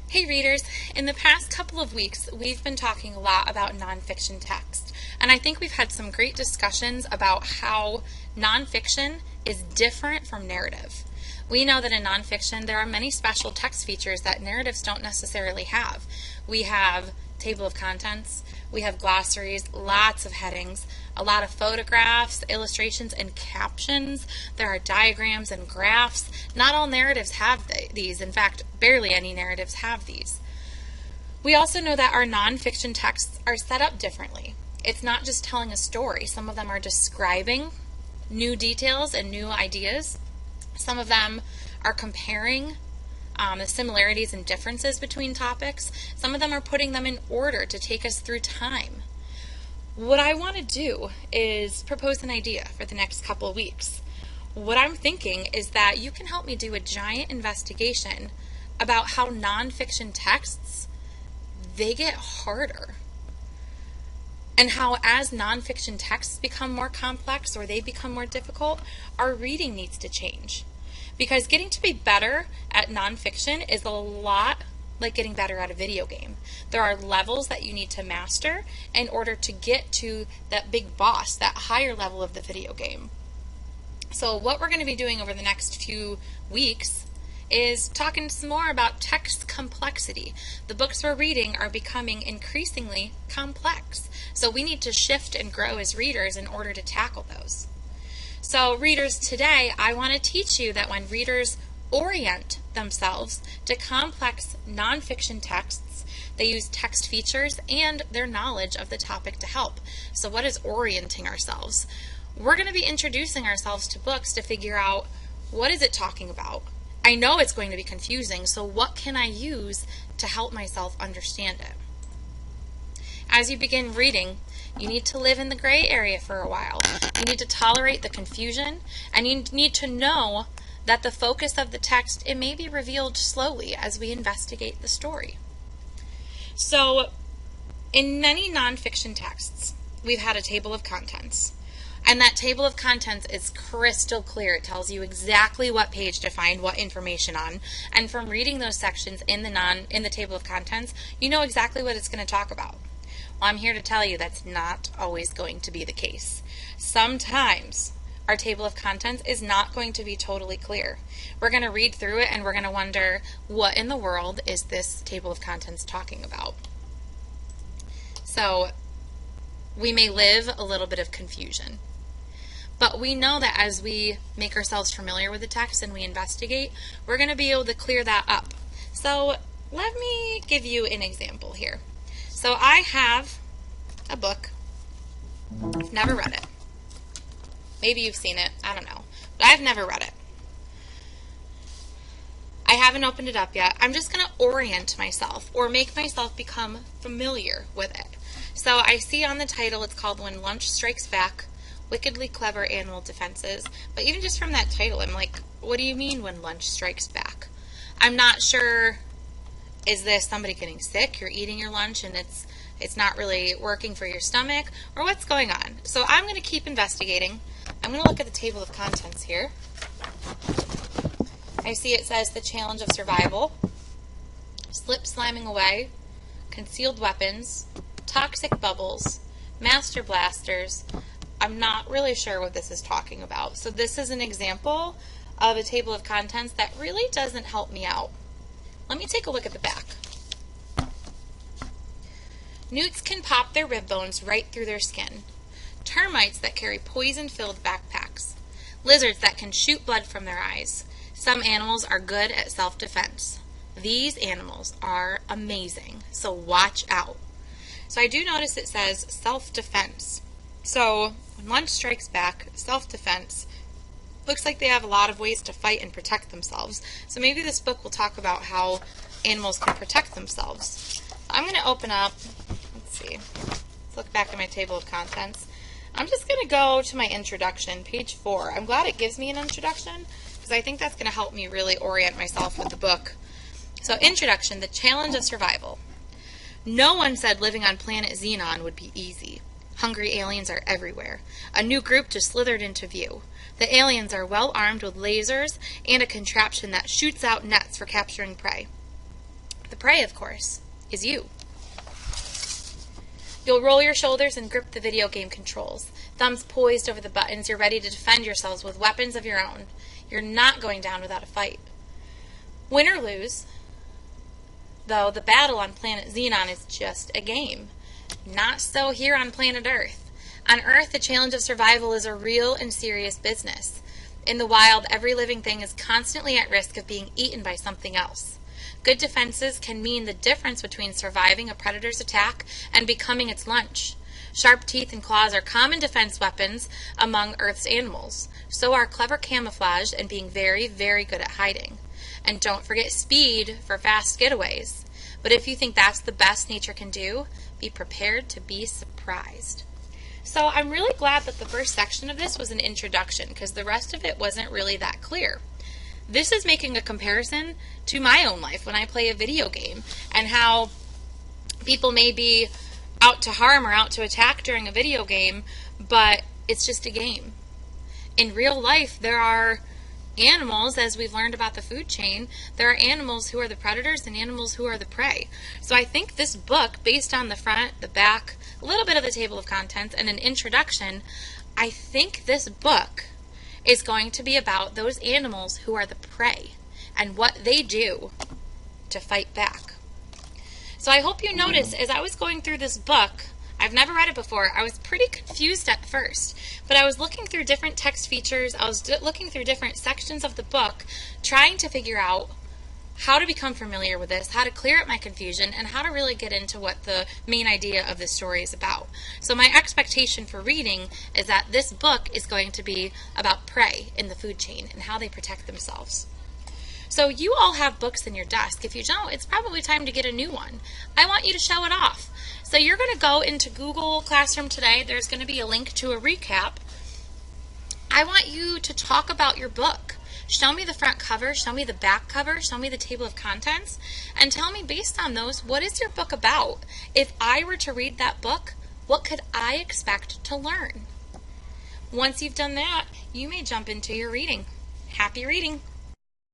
Hey readers, in the past couple of weeks we've been talking a lot about nonfiction text, and I think we've had some great discussions about how nonfiction is different from narrative. We know that in nonfiction there are many special text features that narratives don't necessarily have. We have table of contents, we have glossaries, lots of headings, a lot of photographs, illustrations, and captions. There are diagrams and graphs. Not all narratives have these. In fact, barely any narratives have these. We also know that our nonfiction texts are set up differently. It's not just telling a story. Some of them are describing new details and new ideas. Some of them are comparing the similarities and differences between topics. Some of them are putting them in order to take us through time. What I want to do is propose an idea for the next couple of weeks. What I'm thinking is that you can help me do a giant investigation about how nonfiction texts, they get harder. And how as nonfiction texts become more complex or they become more difficult, our reading needs to change. Because getting to be better at nonfiction is a lot like getting better at a video game. There are levels that you need to master in order to get to that big boss, that higher level of the video game. So what we're going to be doing over the next few weeks is talking some more about text complexity. The books we're reading are becoming increasingly complex. So we need to shift and grow as readers in order to tackle those. So readers, today I want to teach you that when readers orient themselves to complex nonfiction texts, they use text features and their knowledge of the topic to help. So what is orienting ourselves? We're going to be introducing ourselves to books to figure out, what is it talking about? I know it's going to be confusing, so what can I use to help myself understand it? As you begin reading, you need to live in the gray area for a while. You need to tolerate the confusion, and you need to know that the focus of the text, it may be revealed slowly as we investigate the story. So, in many nonfiction texts, we've had a table of contents. And that table of contents is crystal clear. It tells you exactly what page to find what information on. And from reading those sections in the table of contents, you know exactly what it's going to talk about. Well, I'm here to tell you that's not always going to be the case. Sometimes our table of contents is not going to be totally clear. We're going to read through it and we're going to wonder, what in the world is this table of contents talking about? So we may live a little bit of confusion. But we know that as we make ourselves familiar with the text and we investigate, we're going to be able to clear that up. So let me give you an example here. So I have a book. I've never read it. Maybe you've seen it. I don't know. But I've never read it. I haven't opened it up yet. I'm just going to orient myself or make myself become familiar with it. So I see on the title it's called When Lunch Strikes Back, Wickedly Clever Animal Defenses. But even just from that title, I'm like, what do you mean when lunch strikes back? I'm not sure, is this somebody getting sick? You're eating your lunch and it's not really working for your stomach? Or what's going on? So I'm going to keep investigating. I'm going to look at the table of contents here. I see it says the challenge of survival, slip slamming away, concealed weapons, toxic bubbles, master blasters. I'm not really sure what this is talking about. So this is an example of a table of contents that really doesn't help me out. Let me take a look at the back. Newts can pop their rib bones right through their skin. Termites that carry poison-filled backpacks. Lizards that can shoot blood from their eyes. Some animals are good at self-defense. These animals are amazing, so watch out. So I do notice it says self-defense. So when lunch strikes back, self-defense, looks like they have a lot of ways to fight and protect themselves. So maybe this book will talk about how animals can protect themselves. I'm going to open up, let's see, let's look back at my table of contents. I'm just going to go to my introduction, page 4. I'm glad it gives me an introduction because I think that's going to help me really orient myself with the book. So introduction, the challenge of survival. No one said living on planet Xenon would be easy. Hungry aliens are everywhere. A new group just slithered into view. The aliens are well armed with lasers and a contraption that shoots out nets for capturing prey. The prey, of course, is you. You'll roll your shoulders and grip the video game controls. Thumbs poised over the buttons, you're ready to defend yourselves with weapons of your own. You're not going down without a fight. Win or lose, though, the battle on planet Xenon is just a game. Not so here on planet Earth. On Earth, the challenge of survival is a real and serious business. In the wild, every living thing is constantly at risk of being eaten by something else. Good defenses can mean the difference between surviving a predator's attack and becoming its lunch. Sharp teeth and claws are common defense weapons among Earth's animals. So are clever camouflage and being very, very good at hiding. And don't forget speed for fast getaways. But if you think that's the best nature can do, be prepared to be surprised. So I'm really glad that the first section of this was an introduction, because the rest of it wasn't really that clear. This is making a comparison to my own life when I play a video game, and how people may be out to harm or out to attack during a video game, but it's just a game. In real life, there are animals, as we've learned about the food chain, there are animals who are the predators and animals who are the prey. So I think this book, based on the front, the back, a little bit of the table of contents, and an introduction, I think this book is going to be about those animals who are the prey and what they do to fight back. So I hope you noticed, as I was going through this book, I've never read it before, I was pretty confused at first, but I was looking through different text features, I was looking through different sections of the book, trying to figure out how to become familiar with this, how to clear up my confusion, and how to really get into what the main idea of this story is about. So my expectation for reading is that this book is going to be about prey in the food chain and how they protect themselves. So you all have books in your desk. If you don't, it's probably time to get a new one. I want you to show it off. So you're going to go into Google Classroom today. There's going to be a link to a recap. I want you to talk about your book. Show me the front cover, show me the back cover, show me the table of contents, and tell me based on those, what is your book about? If I were to read that book, what could I expect to learn? Once you've done that, you may jump into your reading. Happy reading!